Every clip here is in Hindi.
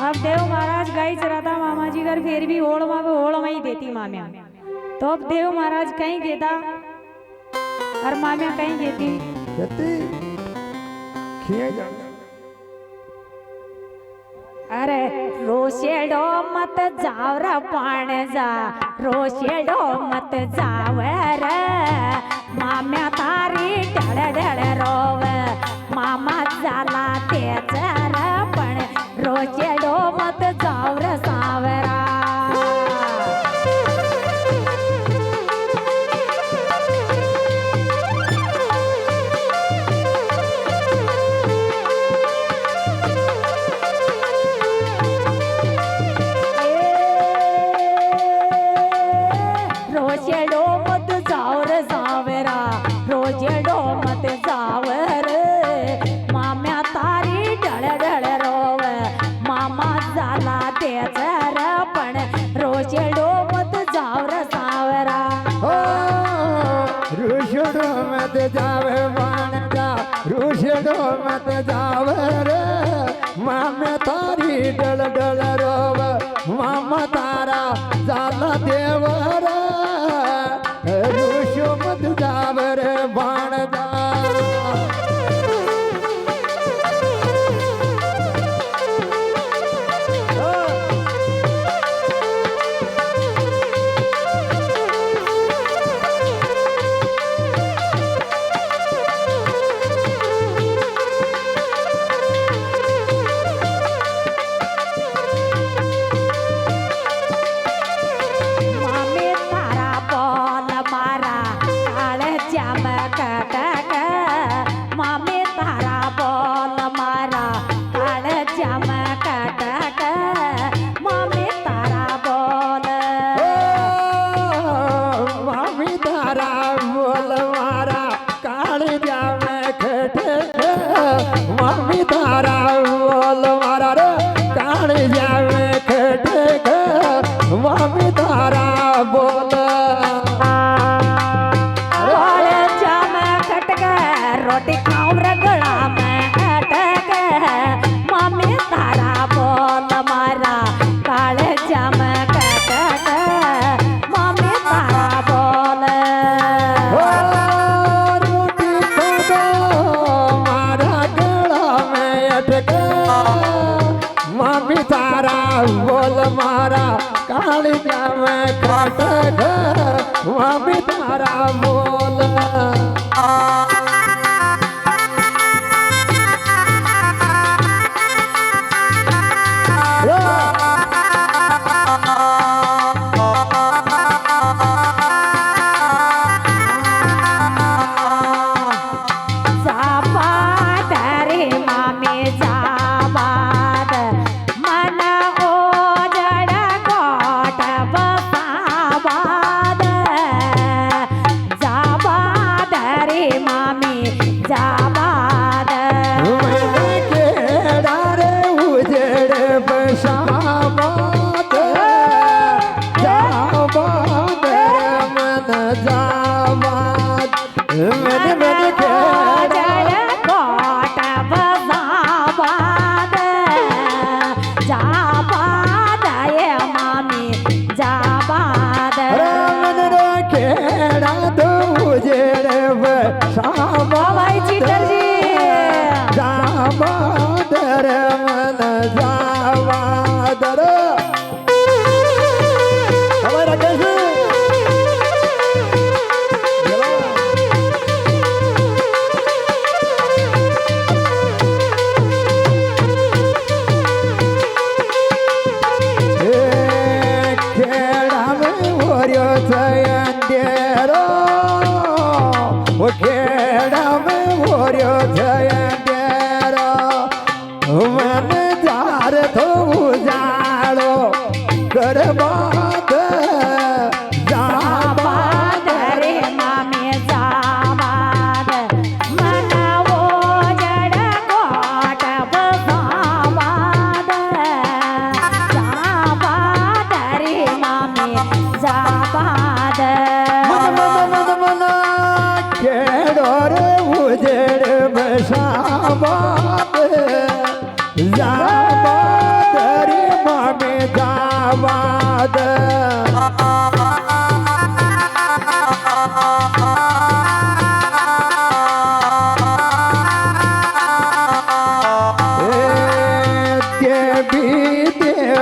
अब देव महाराज गाय चराता मामा जी घर फिर भी होड़ में ही देती माम्या। तो अब देव महाराज कहीं गेता और माम्या कहीं गेती अरे रोशेडो मत जावर पाण जा रोशेडो मत जावर माम्या तारी ढळ ढळ रोव मामा झाला तेचर पण रोशेडो मत जावर सावरा रोशेडो मत जावर सावरा रोशेडो मत जावर माम्या तारी ढळ ढळ रोव मामा झाला तेचर पण रोशेडो मत जावर सावरा रुषडो मत जावे वाणदा रुषडो मत जावर माम्या तारी डळ डळ रोव मामा तारा झाला देवर रुषो मत जावर वाणदा रोटी खाऊं रगड़ा में अटक मम्मी तारा बोल मारा काले जम कटक मम्मी तारा बोल रोटी खाओ मारा गला में अटक मम्मी तारा बोल मारा काली जम कटक मम्मी तारा बोल जाबा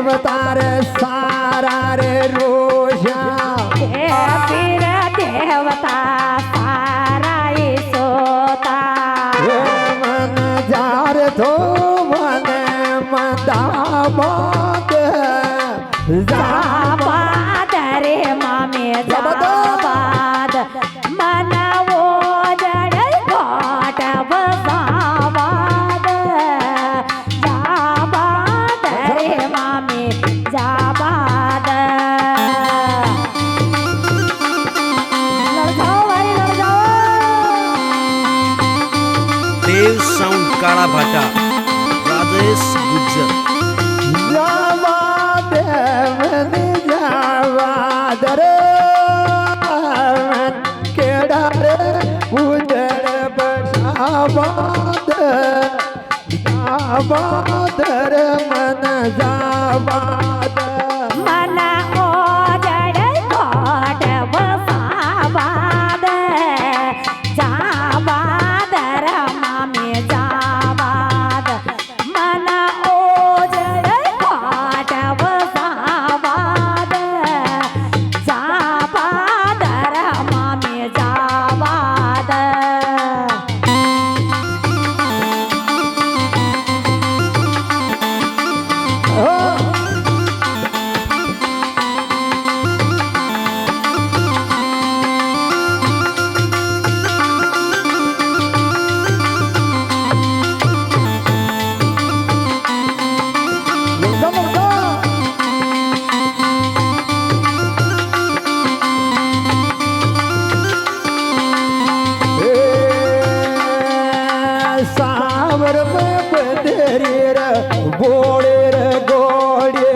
अवतार सारा रे रोशा पीर देवता सारा ही सोता मन जार तो मन मदाबाद जाबाद रे मामे जाबाद मन वो जड़ घाट बसाबाद जाबाद रे मामे जाबाद लड़ जाओ भाई लड़ जाओ देव साउंड काळा भाटा राजेश गुज्जर जाबाद मन जाबाद रे मन केड़ा रे उजड़ बसाबाद जाबाद रे मन जाबाद मन ओ जड़ घाट बसाबाद जाबाद रमा में जाबाद मन ओ जड़ घाट बसाबाद जाबाद रमा में जाबाद सावर में बंदरी रे बोड़े रे गोड़े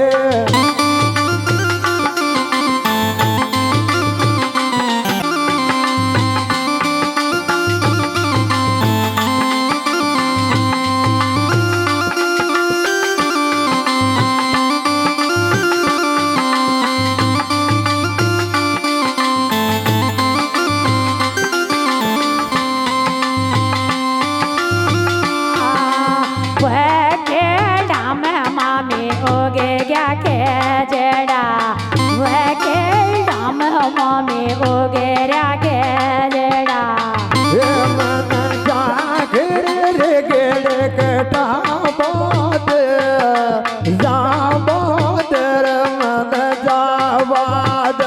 मामी हो गेरा के जड़ा हे मन जागर रे गेड़े कटा बात जाबाद रे मन जाबाद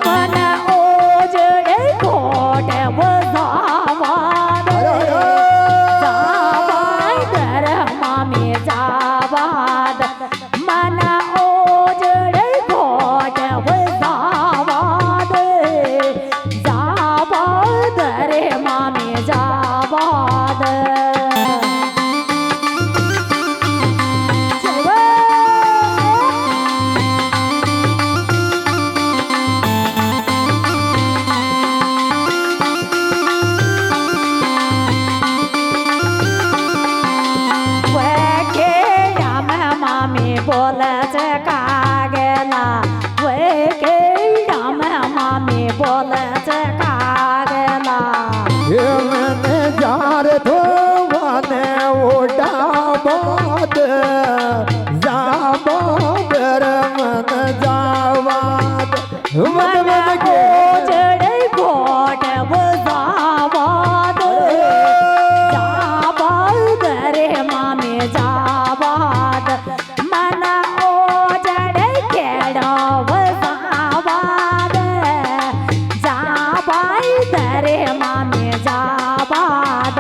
मन ओ जड़े कोट बजाबाद जाबाद रे मामी जाबाद मन ओ जड़े कोट बजाबाद जाबाद रे मामी जाबाद बोल कागला वे के राम मामी बोल कागला हे मन जार तो वन ओडा बात जाबाद रे मन जाबाद मन मन के जड़े कोट बजाबाद जाबाद रे मामी जाबाद मन ओ जड़े केड़ा बजाबाद जाबाद रे मामी जाबाद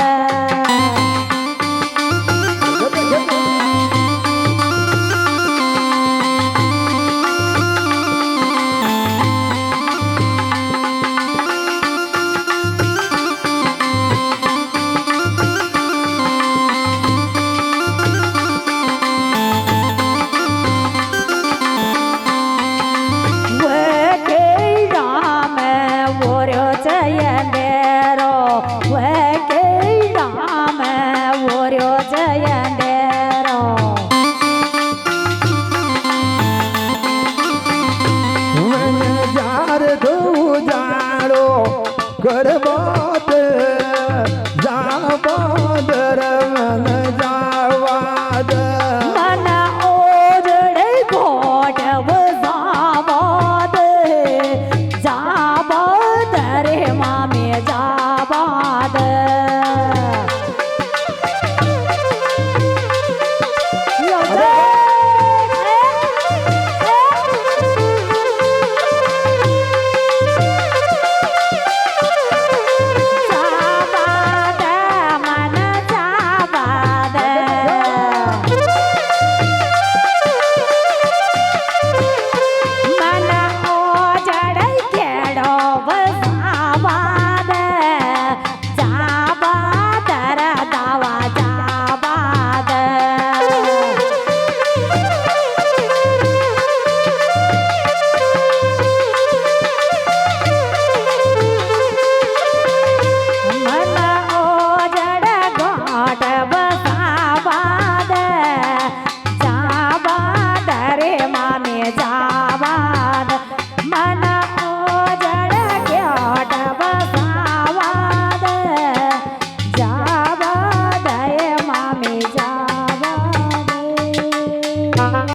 करबाद जाबाद रे मन जाबाद